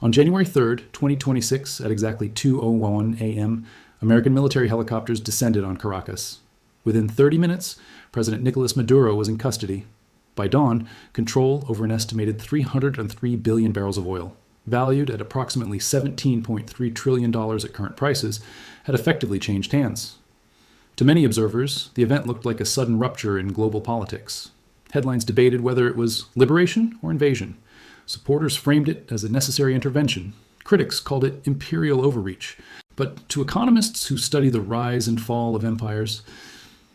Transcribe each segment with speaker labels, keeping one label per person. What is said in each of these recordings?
Speaker 1: On January 3rd, 2026, at exactly 2:01 a.m., American military helicopters descended on Caracas. Within 30 minutes, President Nicolas Maduro was in custody. By dawn, control over an estimated 303 billion barrels of oil, valued at approximately $17.3 trillion at current prices, had effectively changed hands. To many observers, the event looked like a sudden rupture in global politics. Headlines debated whether it was liberation or invasion. Supporters framed it as a necessary intervention. Critics called it imperial overreach. But to economists who study the rise and fall of empires,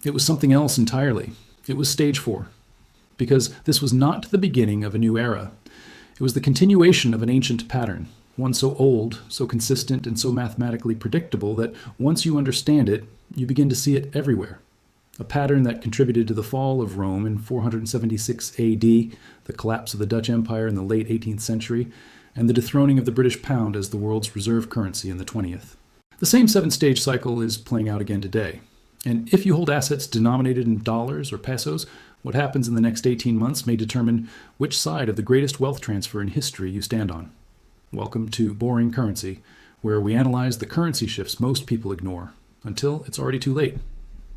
Speaker 1: it was something else entirely. It was stage 4. Because this was not the beginning of a new era. It was the continuation of an ancient pattern, one so old, so consistent, and so mathematically predictable that once you understand it, you begin to see it everywhere. A pattern that contributed to the fall of Rome in 476 AD, the collapse of the Dutch Empire in the late 18th century, and the dethroning of the British pound as the world's reserve currency in the 20th. The same 7-stage cycle is playing out again today. And if you hold assets denominated in dollars or pesos, what happens in the next 18 months may determine which side of the greatest wealth transfer in history you stand on. Welcome to Boring Currency, where we analyze the currency shifts most people ignore, until it's already too late.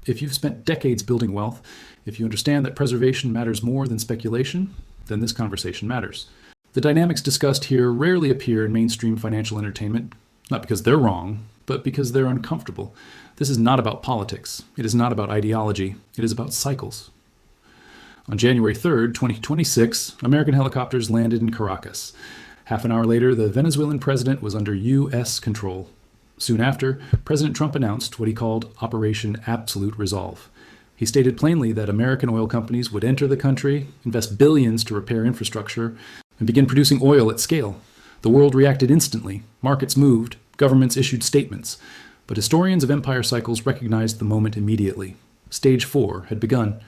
Speaker 1: If you've spent decades building wealth, if you understand that preservation matters more than speculation, then this conversation matters. The dynamics discussed here rarely appear in mainstream financial entertainment, not because they're wrong, but because they're uncomfortable. This is not about politics. It is not about ideology. It is about cycles. On January 3rd, 2026, American helicopters landed in Caracas. Half an hour later, the Venezuelan president was under U.S. control. Soon after, President Trump announced what he called Operation Absolute Resolve. He stated plainly that American oil companies would enter the country, invest billions to repair infrastructure, and begin producing oil at scale. The world reacted instantly. Markets moved. Governments issued statements. But historians of empire cycles recognized the moment immediately. Stage 4 had begun.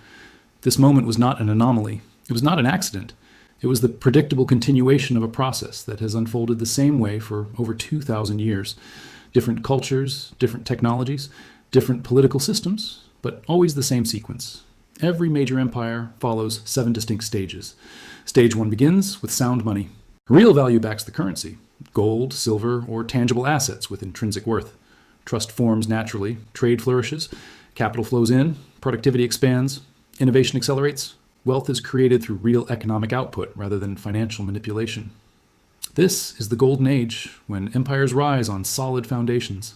Speaker 1: This moment was not an anomaly. It was not an accident. It was the predictable continuation of a process that has unfolded the same way for over 2,000 years. Different cultures, different technologies, different political systems, but always the same sequence. Every major empire follows 7 distinct stages. Stage 1 begins with sound money. Real value backs the currency. Gold, silver, or tangible assets with intrinsic worth. Trust forms naturally, trade flourishes, capital flows in, productivity expands, innovation accelerates, wealth is created through real economic output rather than financial manipulation. This is the golden age, when empires rise on solid foundations.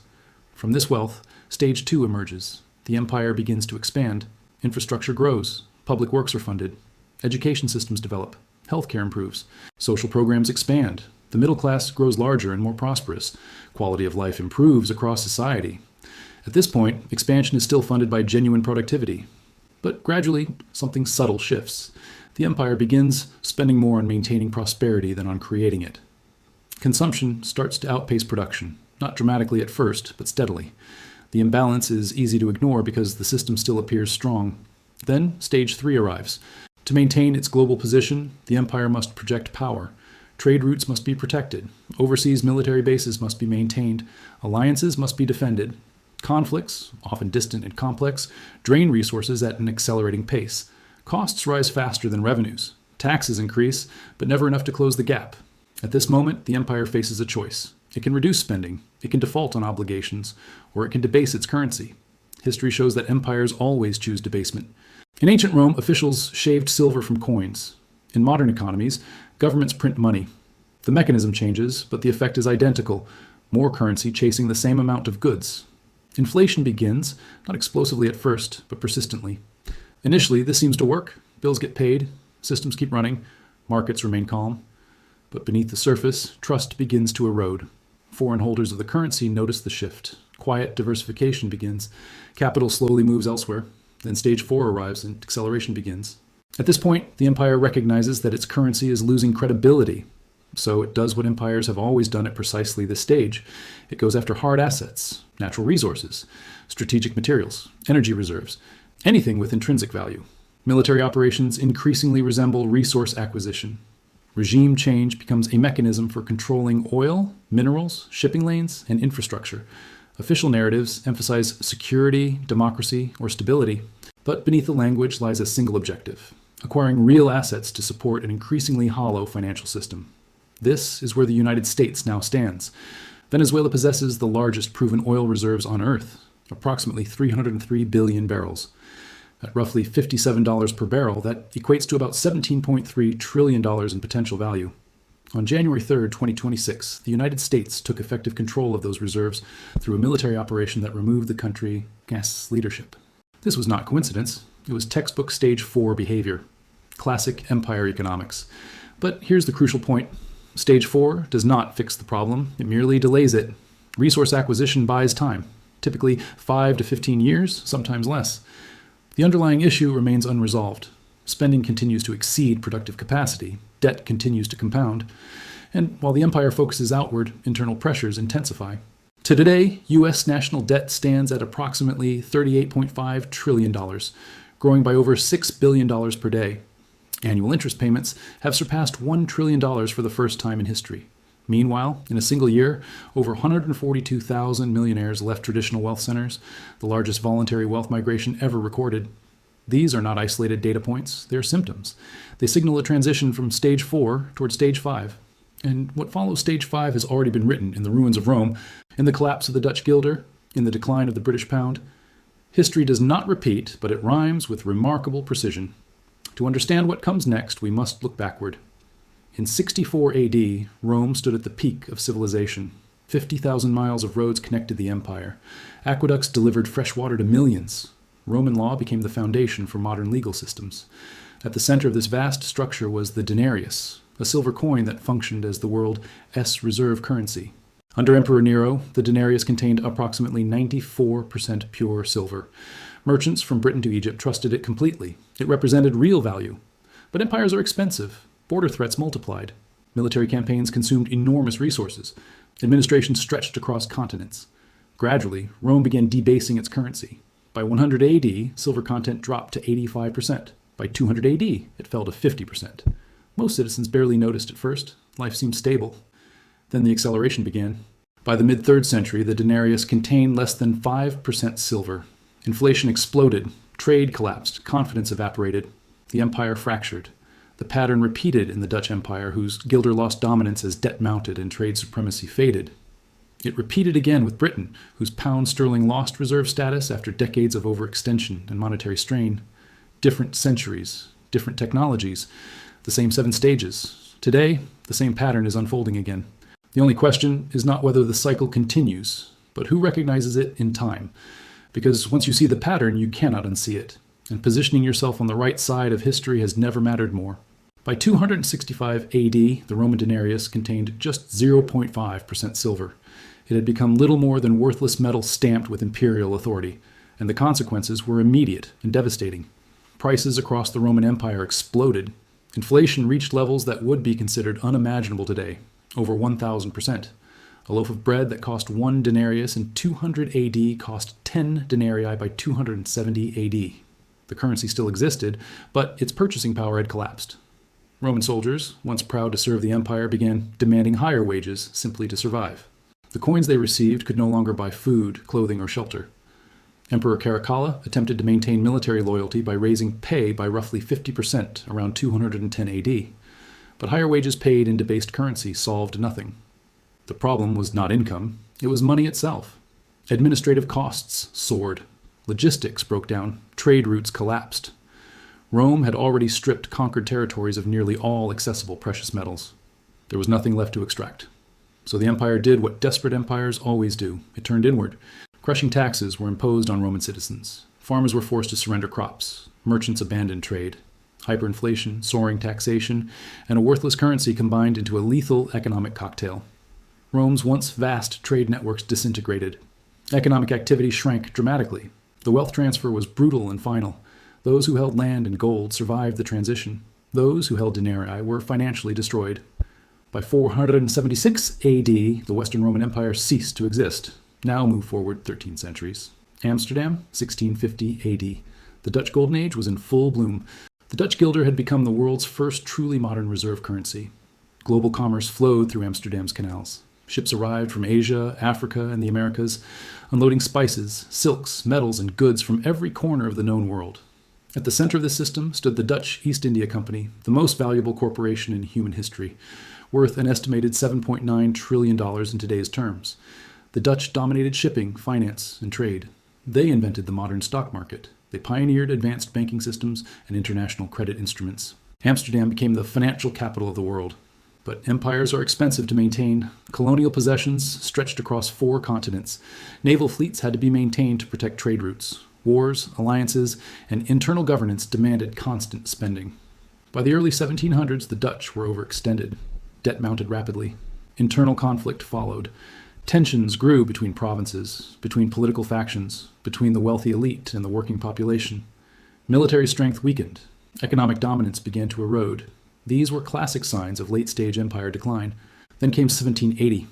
Speaker 1: From this wealth, stage 2 emerges. The empire begins to expand. Infrastructure grows. Public works are funded. Education systems develop. Healthcare improves. Social programs expand. The middle class grows larger and more prosperous. Quality of life improves across society. At this point, expansion is still funded by genuine productivity. But gradually, something subtle shifts. The empire begins spending more on maintaining prosperity than on creating it. Consumption starts to outpace production, not dramatically at first, but steadily. The imbalance is easy to ignore because the system still appears strong. Then, stage 3 arrives. To maintain its global position, the empire must project power. Trade routes must be protected. Overseas military bases must be maintained. Alliances must be defended. Conflicts, often distant and complex, drain resources at an accelerating pace. Costs rise faster than revenues. Taxes increase, but never enough to close the gap. At this moment, the empire faces a choice. It can reduce spending, it can default on obligations, or it can debase its currency. History shows that empires always choose debasement. In ancient Rome, officials shaved silver from coins. In modern economies, governments print money. The mechanism changes, but the effect is identical. More currency chasing the same amount of goods. Inflation begins, not explosively at first, but persistently. Initially, this seems to work. Bills get paid, systems keep running, markets remain calm. But beneath the surface, trust begins to erode. Foreign holders of the currency notice the shift. Quiet diversification begins. Capital slowly moves elsewhere. Then stage 4 arrives and acceleration begins. At this point, the empire recognizes that its currency is losing credibility. So it does what empires have always done at precisely this stage. It goes after hard assets, natural resources, strategic materials, energy reserves, anything with intrinsic value. Military operations increasingly resemble resource acquisition. Regime change becomes a mechanism for controlling oil, minerals, shipping lanes, and infrastructure. Official narratives emphasize security, democracy, or stability, but beneath the language lies a single objective: acquiring real assets to support an increasingly hollow financial system. This is where the United States now stands. Venezuela possesses the largest proven oil reserves on Earth, approximately 303 billion barrels. At roughly $57 per barrel, that equates to about $17.3 trillion in potential value. On January 3, 2026, the United States took effective control of those reserves through a military operation that removed the country's leadership. This was not coincidence. It was textbook Stage 4 behavior, classic empire economics. But here's the crucial point. Stage 4 does not fix the problem. It merely delays it. Resource acquisition buys time, typically 5 to 15 years, sometimes less. The underlying issue remains unresolved. Spending continues to exceed productive capacity. Debt continues to compound. And while the empire focuses outward, internal pressures intensify. To today, U.S. national debt stands at approximately $38.5 trillion, growing by over $6 billion per day. Annual interest payments have surpassed $1 trillion for the first time in history. Meanwhile, in a single year, over 142,000 millionaires left traditional wealth centers, the largest voluntary wealth migration ever recorded. These are not isolated data points, they're symptoms. They signal a transition from Stage 4 toward Stage 5. And what follows Stage 5 has already been written in the ruins of Rome, in the collapse of the Dutch guilder, in the decline of the British pound. History does not repeat, but it rhymes with remarkable precision. To understand what comes next, we must look backward. In 64 AD, Rome stood at the peak of civilization. 50,000 miles of roads connected the empire. Aqueducts delivered fresh water to millions. Roman law became the foundation for modern legal systems. At the center of this vast structure was the denarius, a silver coin that functioned as the world's reserve currency. Under Emperor Nero, the denarius contained approximately 94% pure silver. Merchants from Britain to Egypt trusted it completely. It represented real value. But empires are expensive. Border threats multiplied. Military campaigns consumed enormous resources. Administration stretched across continents. Gradually, Rome began debasing its currency. By 100 AD, silver content dropped to 85%. By 200 AD, it fell to 50%. Most citizens barely noticed at first. Life seemed stable. Then the acceleration began. By the mid-3rd century, the denarius contained less than 5% silver. Inflation exploded. Trade collapsed. Confidence evaporated. The empire fractured. The pattern repeated in the Dutch Empire, whose guilder lost dominance as debt mounted and trade supremacy faded. It repeated again with Britain, whose pound sterling lost reserve status after decades of overextension and monetary strain. Different centuries, different technologies, the same 7 stages. Today, the same pattern is unfolding again. The only question is not whether the cycle continues, but who recognizes it in time. Because once you see the pattern, you cannot unsee it. And positioning yourself on the right side of history has never mattered more. By 265 AD, the Roman denarius contained just 0.5% silver. It had become little more than worthless metal stamped with imperial authority, and the consequences were immediate and devastating. Prices across the Roman Empire exploded. Inflation reached levels that would be considered unimaginable today, over 1,000%. A loaf of bread that cost 1 denarius in 200 AD cost 10 denarii by 270 AD. The currency still existed, but its purchasing power had collapsed. Roman soldiers, once proud to serve the empire, began demanding higher wages simply to survive. The coins they received could no longer buy food, clothing, or shelter. Emperor Caracas attempted to maintain military loyalty by raising pay by roughly 50% around 210 AD. But higher wages paid in debased currency solved nothing. The problem was not income, it was money itself. Administrative costs soared. Logistics broke down. Trade routes collapsed. Rome had already stripped conquered territories of nearly all accessible precious metals. There was nothing left to extract. So the empire did what desperate empires always do. It turned inward. Crushing taxes were imposed on Roman citizens. Farmers were forced to surrender crops. Merchants abandoned trade. Hyperinflation, soaring taxation, and a worthless currency combined into a lethal economic cocktail. Rome's once vast trade networks disintegrated. Economic activity shrank dramatically. The wealth transfer was brutal and final. Those who held land and gold survived the transition. Those who held denarii were financially destroyed. By 476 AD, the Western Roman Empire ceased to exist. Now move forward 13 centuries. Amsterdam, 1650 AD. The Dutch Golden Age was in full bloom. The Dutch guilder had become the world's first truly modern reserve currency. Global commerce flowed through Amsterdam's canals. Ships arrived from Asia, Africa, and the Americas, unloading spices, silks, metals, and goods from every corner of the known world. At the center of this system stood the Dutch East India Company, the most valuable corporation in human history. worth an estimated $7.9 trillion in today's terms. The Dutch dominated shipping, finance, and trade. They invented the modern stock market. They pioneered advanced banking systems and international credit instruments. Amsterdam became the financial capital of the world. But empires are expensive to maintain. Colonial possessions stretched across 4 continents. Naval fleets had to be maintained to protect trade routes. Wars, alliances, and internal governance demanded constant spending. By the early 1700s, the Dutch were overextended. Debt mounted rapidly. Internal conflict followed. Tensions grew between provinces, between political factions, between the wealthy elite and the working population. Military strength weakened. Economic dominance began to erode. These were classic signs of late-stage empire decline. Then came 1780.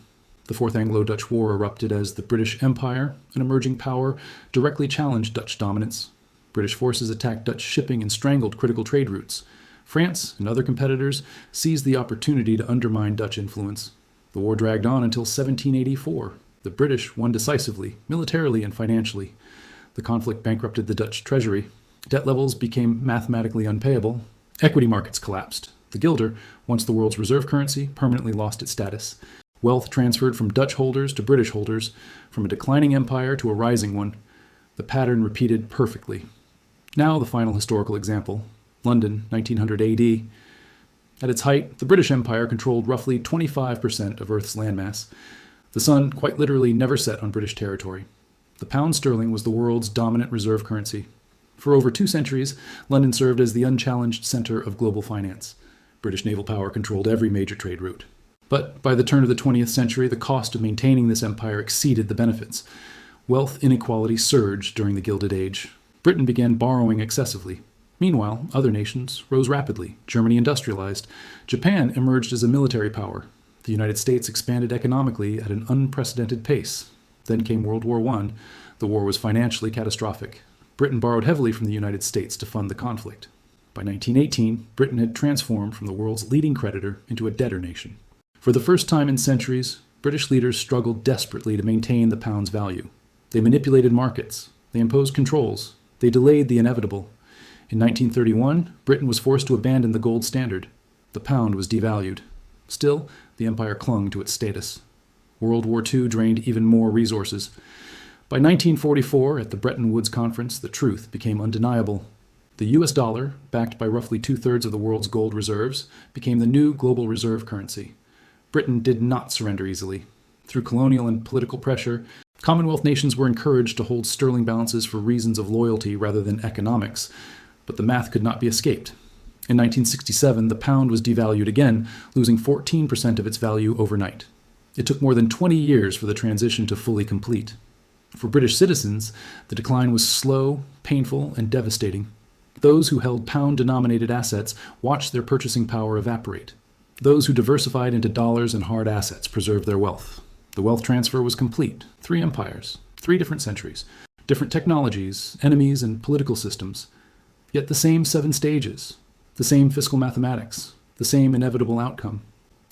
Speaker 1: The Fourth Anglo-Dutch War erupted as the British Empire, an emerging power, directly challenged Dutch dominance. British forces attacked Dutch shipping and strangled critical trade routes. France and other competitors seized the opportunity to undermine Dutch influence. The war dragged on until 1784. The British won decisively, militarily and financially. The conflict bankrupted the Dutch treasury. Debt levels became mathematically unpayable. Equity markets collapsed. The guilder, once the world's reserve currency, permanently lost its status. Wealth transferred from Dutch holders to British holders, from a declining empire to a rising one. The pattern repeated perfectly. Now the final historical example. London, 1900 AD. At its height, the British Empire controlled roughly 25% of Earth's landmass. The sun quite literally never set on British territory. The pound sterling was the world's dominant reserve currency. For over 2 centuries, London served as the unchallenged center of global finance. British naval power controlled every major trade route. But by the turn of the 20th century, the cost of maintaining this empire exceeded the benefits. Wealth inequality surged during the Gilded Age. Britain began borrowing excessively. Meanwhile, other nations rose rapidly. Germany industrialized. Japan emerged as a military power. The United States expanded economically at an unprecedented pace. Then came World War I. The war was financially catastrophic. Britain borrowed heavily from the United States to fund the conflict. By 1918, Britain had transformed from the world's leading creditor into a debtor nation. For the first time in centuries, British leaders struggled desperately to maintain the pound's value. They manipulated markets. They imposed controls. They delayed the inevitable. In 1931, Britain was forced to abandon the gold standard. The pound was devalued. Still, the empire clung to its status. World War II drained even more resources. By 1944, at the Bretton Woods Conference, the truth became undeniable. The US dollar, backed by roughly 2/3 of the world's gold reserves, became the new global reserve currency. Britain did not surrender easily. Through colonial and political pressure, Commonwealth nations were encouraged to hold sterling balances for reasons of loyalty rather than economics, but the math could not be escaped. In 1967, the pound was devalued again, losing 14% of its value overnight. It took more than 20 years for the transition to fully complete. For British citizens, the decline was slow, painful, and devastating. Those who held pound-denominated assets watched their purchasing power evaporate. Those who diversified into dollars and hard assets preserved their wealth. The wealth transfer was complete. 3 empires, 3 different centuries, different technologies, enemies, and political systems. Yet the same 7 stages, the same fiscal mathematics, the same inevitable outcome.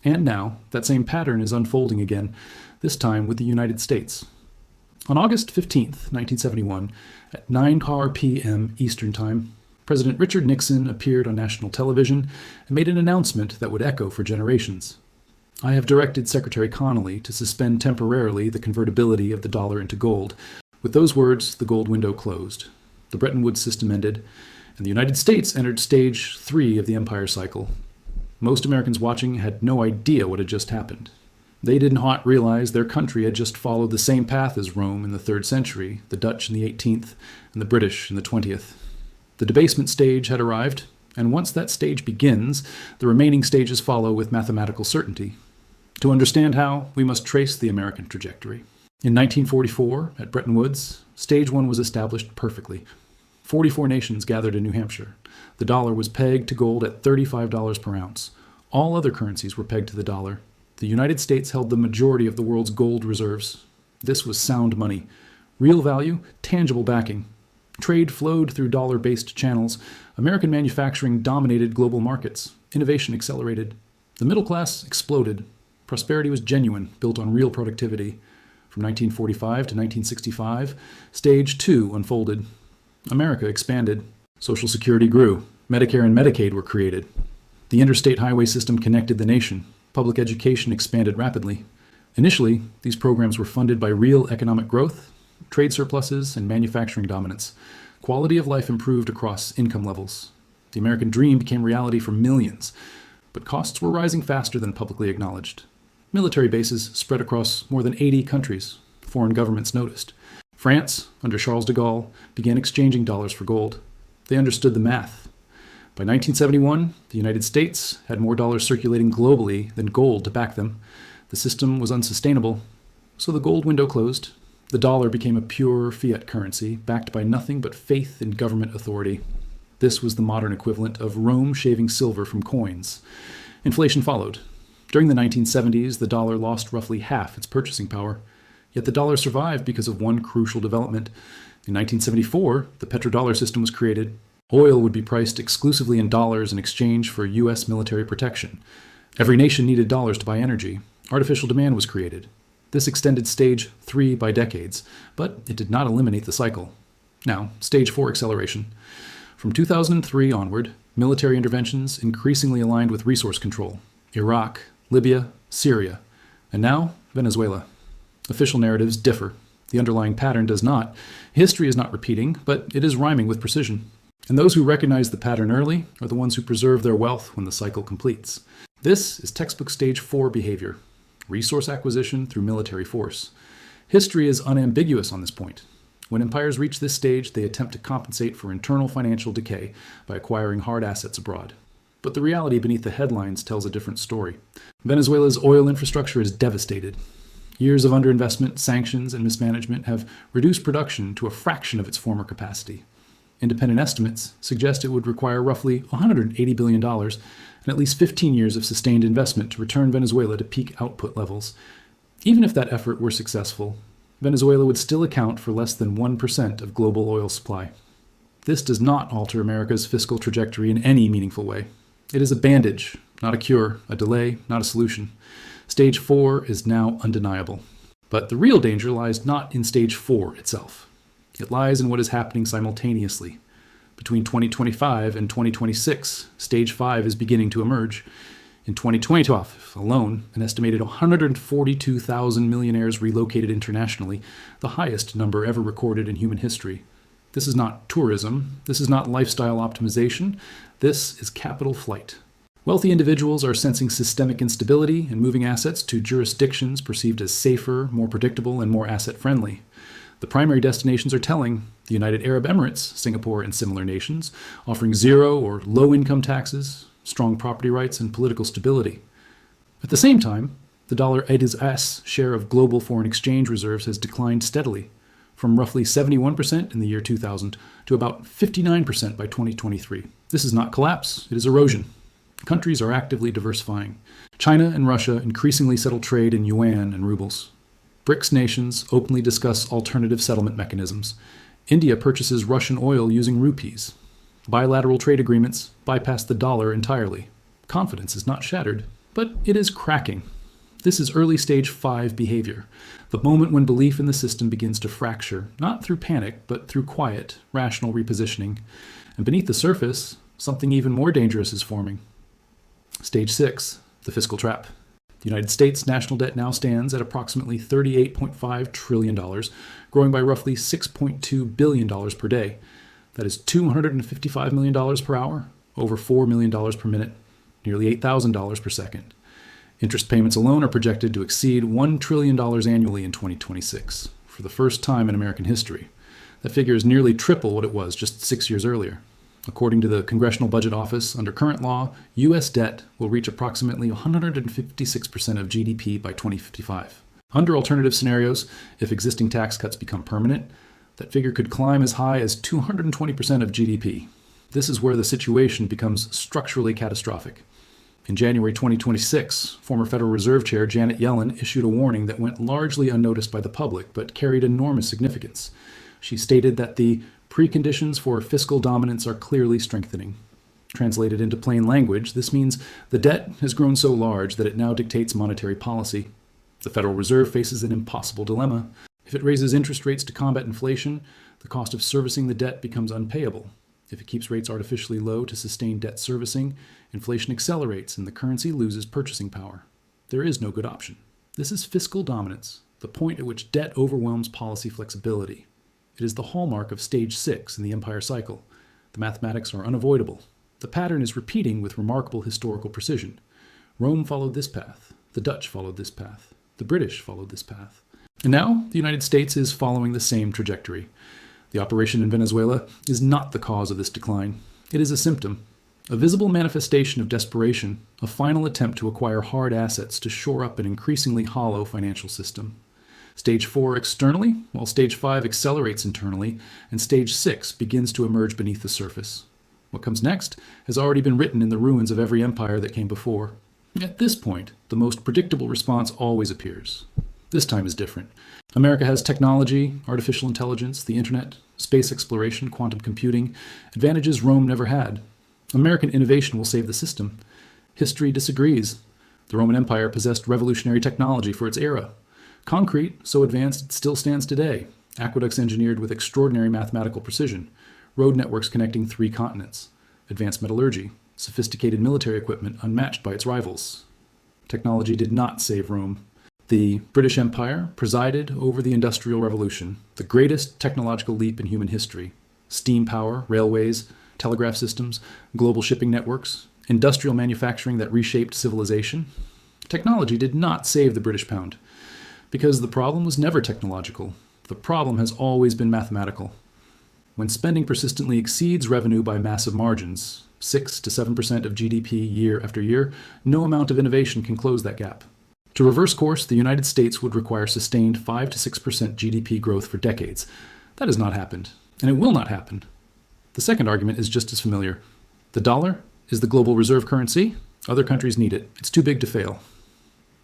Speaker 1: And now, that same pattern is unfolding again, this time with the United States. On August 15th, 1971, at 9 p.m. Eastern Time, President Richard Nixon appeared on national television and made an announcement that would echo for generations. I have directed Secretary Connolly to suspend temporarily the convertibility of the dollar into gold. With those words, the gold window closed. The Bretton Woods system ended, and the United States entered stage 3 of the empire cycle. Most Americans watching had no idea what had just happened. They did not realize their country had just followed the same path as Rome in the 3rd century, the Dutch in the 18th, and the British in the 20th. The debasement stage had arrived, and once that stage begins, the remaining stages follow with mathematical certainty. To understand how, we must trace the American trajectory. In 1944, at Bretton Woods, stage 1 was established perfectly. 44 nations gathered in New Hampshire. The dollar was pegged to gold at $35 per ounce. All other currencies were pegged to the dollar. The United States held the majority of the world's gold reserves. This was sound money. Real value, tangible backing. Trade flowed through dollar-based channels. American manufacturing dominated global markets. Innovation accelerated. The middle class exploded. Prosperity was genuine, built on real productivity. From 1945 to 1965, stage 2 unfolded. America expanded. Social Security grew. Medicare and Medicaid were created. The interstate highway system connected the nation. Public education expanded rapidly. Initially, these programs were funded by real economic growth, trade surpluses, and manufacturing dominance. Quality of life improved across income levels. The American dream became reality for millions, but costs were rising faster than publicly acknowledged. Military bases spread across more than 80 countries. Foreign governments noticed. France, under Charles de Gaulle, began exchanging dollars for gold. They understood the math. By 1971, the United States had more dollars circulating globally than gold to back them. The system was unsustainable, so the gold window closed. The dollar became a pure fiat currency, backed by nothing but faith in government authority. This was the modern equivalent of Rome shaving silver from coins. Inflation followed. During the 1970s, the dollar lost roughly half its purchasing power. Yet the dollar survived because of one crucial development. In 1974, the petrodollar system was created. Oil would be priced exclusively in dollars in exchange for U.S. military protection. Every nation needed dollars to buy energy. Artificial demand was created. This extended stage 3 by decades, but it did not eliminate the cycle. Now, stage 4 acceleration. From 2003 onward, military interventions increasingly aligned with resource control. Iraq, Libya, Syria, and now Venezuela. Official narratives differ. The underlying pattern does not. History is not repeating, but it is rhyming with precision. And those who recognize the pattern early are the ones who preserve their wealth when the cycle completes. This is textbook stage 4 behavior. Resource acquisition through military force. History is unambiguous on this point. When empires reach this stage, they attempt to compensate for internal financial decay by acquiring hard assets abroad. But the reality beneath the headlines tells a different story. Venezuela's oil infrastructure is devastated. Years of underinvestment, sanctions, and mismanagement have reduced production to a fraction of its former capacity. Independent estimates suggest it would require roughly $180 billion and at least 15 years of sustained investment to return Venezuela to peak output levels. Even if that effort were successful, Venezuela would still account for less than 1% of global oil supply. This does not alter America's fiscal trajectory in any meaningful way. It is a bandage, not a cure, a delay, not a solution. Stage 4 is now undeniable. But the real danger lies not in stage 4 itself. It lies in what is happening simultaneously. Between 2025 and 2026, stage 5 is beginning to emerge. In 2012 alone, an estimated 142,000 millionaires relocated internationally, the highest number ever recorded in human history. This is not tourism. This is not lifestyle optimization. This is capital flight. Wealthy individuals are sensing systemic instability and moving assets to jurisdictions perceived as safer, more predictable, and more asset-friendly. The primary destinations are telling: the United Arab Emirates, Singapore, and similar nations, offering zero or low income taxes, strong property rights, and political stability. At the same time, the dollar-ADS share of global foreign exchange reserves has declined steadily, from roughly 71% in the year 2000 to about 59% by 2023. This is not collapse, it is erosion. Countries are actively diversifying. China and Russia increasingly settle trade in yuan and rubles. BRICS nations openly discuss alternative settlement mechanisms. India purchases Russian oil using rupees. Bilateral trade agreements bypass the dollar entirely. Confidence is not shattered, but it is cracking. This is early stage 5 behavior, the moment when belief in the system begins to fracture, not through panic, but through quiet, rational repositioning. And beneath the surface, something even more dangerous is forming. Stage 6, the fiscal trap. The United States national debt now stands at approximately $38.5 trillion, growing by roughly $6.2 billion per day. That is $255 million per hour, over $4 million per minute, nearly $8,000 per second. Interest payments alone are projected to exceed $1 trillion annually in 2026, for the first time in American history. That figure is nearly triple what it was just 6 years earlier. According to the Congressional Budget Office, under current law, U.S. debt will reach approximately 156% of GDP by 2055. Under alternative scenarios, if existing tax cuts become permanent, that figure could climb as high as 220% of GDP. This is where the situation becomes structurally catastrophic. In January 2026, former Federal Reserve Chair Janet Yellen issued a warning that went largely unnoticed by the public, but carried enormous significance. She stated that the preconditions for fiscal dominance are clearly strengthening. Translated into plain language, this means the debt has grown so large that it now dictates monetary policy. The Federal Reserve faces an impossible dilemma. If it raises interest rates to combat inflation, the cost of servicing the debt becomes unpayable. If it keeps rates artificially low to sustain debt servicing, inflation accelerates and the currency loses purchasing power. There is no good option. This is fiscal dominance, the point at which debt overwhelms policy flexibility. It is the hallmark of stage 6 in the empire cycle. The mathematics are unavoidable. The pattern is repeating with remarkable historical precision. Rome followed this path. The Dutch followed this path. The British followed this path. And now the United States is following the same trajectory. The operation in Venezuela is not the cause of this decline. It is a symptom, a visible manifestation of desperation, a final attempt to acquire hard assets to shore up an increasingly hollow financial system. Stage 4 externally, while Stage 5 accelerates internally, and Stage 6 begins to emerge beneath the surface. What comes next has already been written in the ruins of every empire that came before. At this point, the most predictable response always appears. This time is different. America has technology, artificial intelligence, the internet, space exploration, quantum computing, advantages Rome never had. American innovation will save the system. History disagrees. The Roman Empire possessed revolutionary technology for its era. Concrete, so advanced it still stands today. Aqueducts engineered with extraordinary mathematical precision. Road networks connecting 3 continents. Advanced metallurgy. Sophisticated military equipment unmatched by its rivals. Technology did not save Rome. The British Empire presided over the Industrial Revolution, the greatest technological leap in human history. Steam power, railways, telegraph systems, global shipping networks, industrial manufacturing that reshaped civilization. Technology did not save the British pound, because the problem was never technological. The problem has always been mathematical. When spending persistently exceeds revenue by massive margins, 6 to 7% of GDP year after year, no amount of innovation can close that gap. To reverse course, the United States would require sustained 5 to 6% GDP growth for decades. That has not happened, and it will not happen. The second argument is just as familiar. The dollar is the global reserve currency. Other countries need it. It's too big to fail.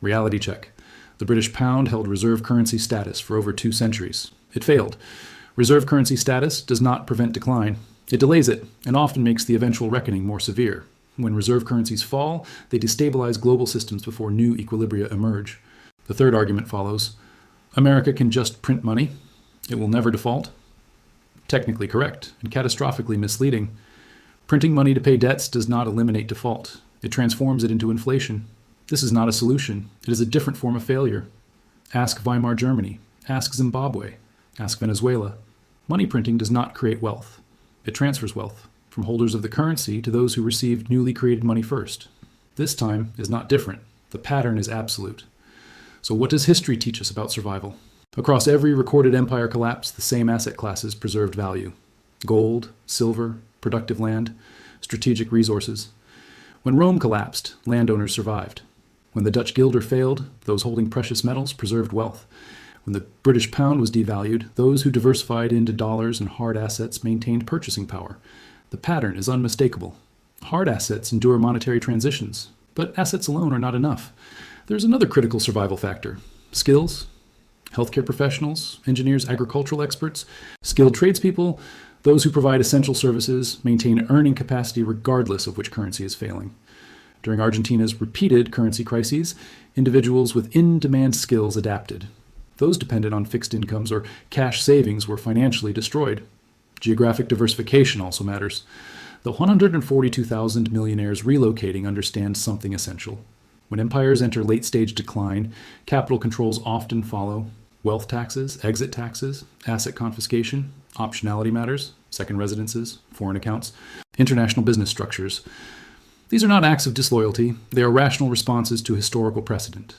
Speaker 1: Reality check. The British pound held reserve currency status for over 2 centuries. It failed. Reserve currency status does not prevent decline. It delays it, and often makes the eventual reckoning more severe. When reserve currencies fall, they destabilize global systems before new equilibria emerge. The third argument follows. America can just print money. It will never default. Technically correct, and catastrophically misleading. Printing money to pay debts does not eliminate default. It transforms it into inflation. This is not a solution. It is a different form of failure. Ask Weimar Germany. Ask Zimbabwe. Ask Venezuela. Money printing does not create wealth. It transfers wealth from holders of the currency to those who received newly created money first. This time is not different. The pattern is absolute. So what does history teach us about survival? Across every recorded empire collapse, the same asset classes preserved value. Gold, silver, productive land, strategic resources. When Rome collapsed, landowners survived. When the Dutch guilder failed, those holding precious metals preserved wealth. When the British pound was devalued, those who diversified into dollars and hard assets maintained purchasing power. The pattern is unmistakable. Hard assets endure monetary transitions, but assets alone are not enough. There's another critical survival factor. Skills. Healthcare professionals, engineers, agricultural experts, skilled tradespeople, those who provide essential services, maintain earning capacity regardless of which currency is failing. During Argentina's repeated currency crises, individuals with in-demand skills adapted. Those dependent on fixed incomes or cash savings were financially destroyed. Geographic diversification also matters. The 142,000 millionaires relocating understand something essential. When empires enter late-stage decline, capital controls often follow. Wealth taxes, exit taxes, asset confiscation, optionality matters, second residences, foreign accounts, international business structures. These are not acts of disloyalty. They are rational responses to historical precedent.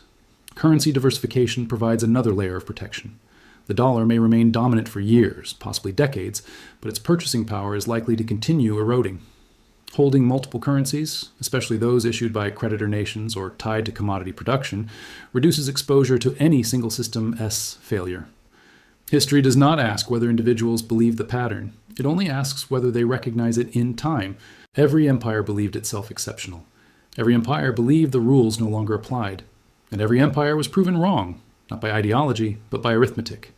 Speaker 1: Currency diversification provides another layer of protection. The dollar may remain dominant for years, possibly decades, but its purchasing power is likely to continue eroding. Holding multiple currencies, especially those issued by creditor nations or tied to commodity production, reduces exposure to any single system's failure. History does not ask whether individuals believe the pattern. It only asks whether they recognize it in time. Every empire believed itself exceptional. Every empire believed the rules no longer applied. And every empire was proven wrong, not by ideology, but by arithmetic.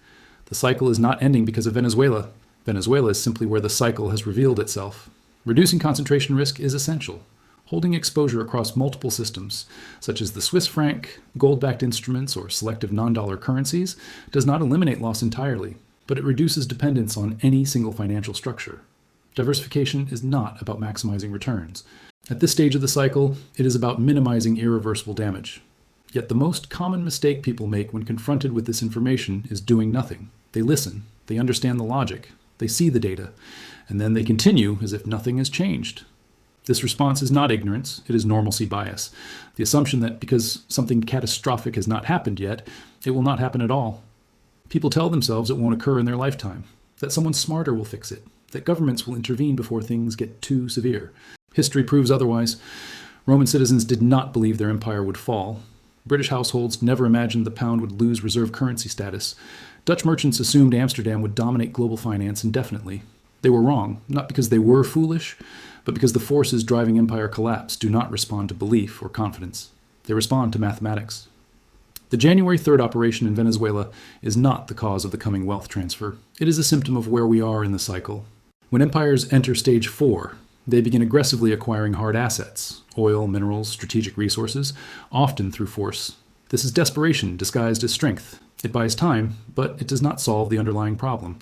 Speaker 1: The cycle is not ending because of Venezuela. Venezuela is simply where the cycle has revealed itself. Reducing concentration risk is essential. Holding exposure across multiple systems, such as the Swiss franc, gold-backed instruments, or selective non-dollar currencies, does not eliminate loss entirely, but it reduces dependence on any single financial structure. Diversification is not about maximizing returns. At this stage of the cycle, it is about minimizing irreversible damage. Yet the most common mistake people make when confronted with this information is doing nothing. They listen, they understand the logic, they see the data, and then they continue as if nothing has changed. This response is not ignorance, it is normalcy bias. The assumption that because something catastrophic has not happened yet, it will not happen at all. People tell themselves it won't occur in their lifetime, that someone smarter will fix it, that governments will intervene before things get too severe. History proves otherwise. Roman citizens did not believe their empire would fall. British households never imagined the pound would lose reserve currency status. Dutch merchants assumed Amsterdam would dominate global finance indefinitely. They were wrong, not because they were foolish, but because the forces driving empire collapse do not respond to belief or confidence. They respond to mathematics. The January 3rd operation in Venezuela is not the cause of the coming wealth transfer. It is a symptom of where we are in the cycle. When empires enter stage 4, they begin aggressively acquiring hard assets, oil, minerals, strategic resources, often through force. This is desperation disguised as strength. It buys time, but it does not solve the underlying problem.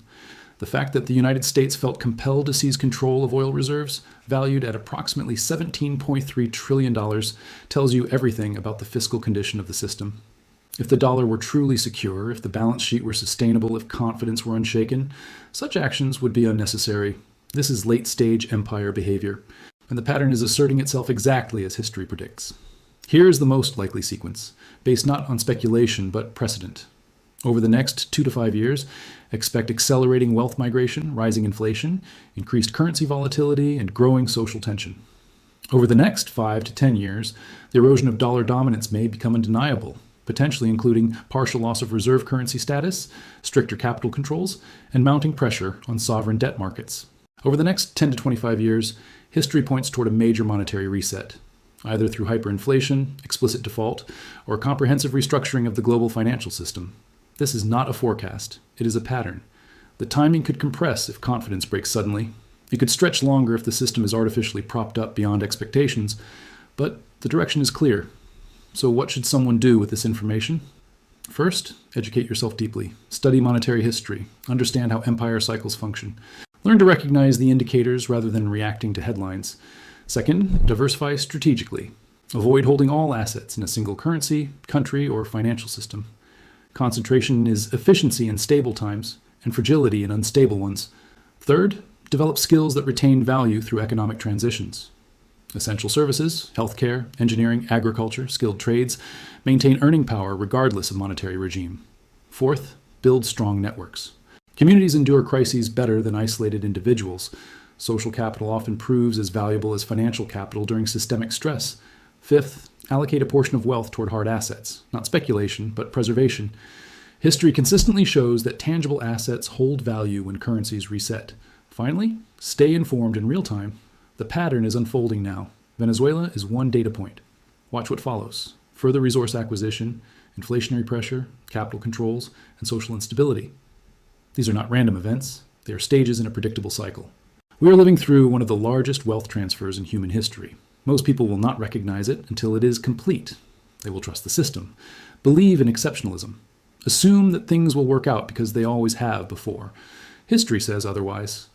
Speaker 1: The fact that the United States felt compelled to seize control of oil reserves, valued at approximately $17.3 trillion, tells you everything about the fiscal condition of the system. If the dollar were truly secure, if the balance sheet were sustainable, if confidence were unshaken, such actions would be unnecessary. This is late-stage empire behavior, and the pattern is asserting itself exactly as history predicts. Here is the most likely sequence, based not on speculation but precedent. Over the next 2 to 5 years, expect accelerating wealth migration, rising inflation, increased currency volatility, and growing social tension. Over the next 5 to 10 years, the erosion of dollar dominance may become undeniable, potentially including partial loss of reserve currency status, stricter capital controls, and mounting pressure on sovereign debt markets. Over the next 10 to 25 years, history points toward a major monetary reset, either through hyperinflation, explicit default, or comprehensive restructuring of the global financial system. This is not a forecast, it is a pattern. The timing could compress if confidence breaks suddenly. It could stretch longer if the system is artificially propped up beyond expectations, but the direction is clear. So what should someone do with this information? First, educate yourself deeply. Study monetary history. Understand how empire cycles function. Learn to recognize the indicators rather than reacting to headlines. Second, diversify strategically. Avoid holding all assets in a single currency, country, or financial system. Concentration is efficiency in stable times and fragility in unstable ones. Third, develop skills that retain value through economic transitions. Essential services, healthcare, engineering, agriculture, skilled trades maintain earning power regardless of monetary regime. Fourth, build strong networks. Communities endure crises better than isolated individuals. Social capital often proves as valuable as financial capital during systemic stress. Fifth, allocate a portion of wealth toward hard assets, not speculation, but preservation. History consistently shows that tangible assets hold value when currencies reset. Finally, stay informed in real time. The pattern is unfolding now. Venezuela is one data point. Watch what follows. Further resource acquisition, inflationary pressure, capital controls, and social instability. These are not random events. They are stages in a predictable cycle. We are living through one of the largest wealth transfers in human history. Most people will not recognize it until it is complete. They will trust the system, believe in exceptionalism, assume that things will work out because they always have before. History says otherwise.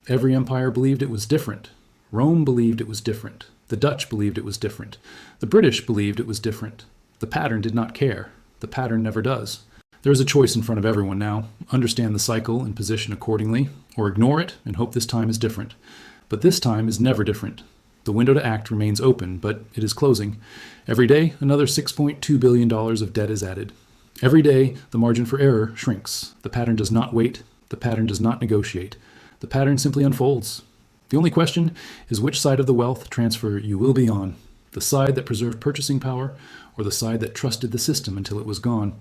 Speaker 1: Every empire believed it was different. Rome believed it was different. The Dutch believed it was different. The British believed it was different. The pattern did not care. The pattern never does. There is a choice in front of everyone now. Understand the cycle and position accordingly, or ignore it and hope this time is different. But this time is never different. The window to act remains open, but it is closing. Every day, another $6.2 billion of debt is added. Every day, the margin for error shrinks. The pattern does not wait. The pattern does not negotiate. The pattern simply unfolds. The only question is which side of the wealth transfer you will be on, the side that preserved purchasing power or the side that trusted the system until it was gone.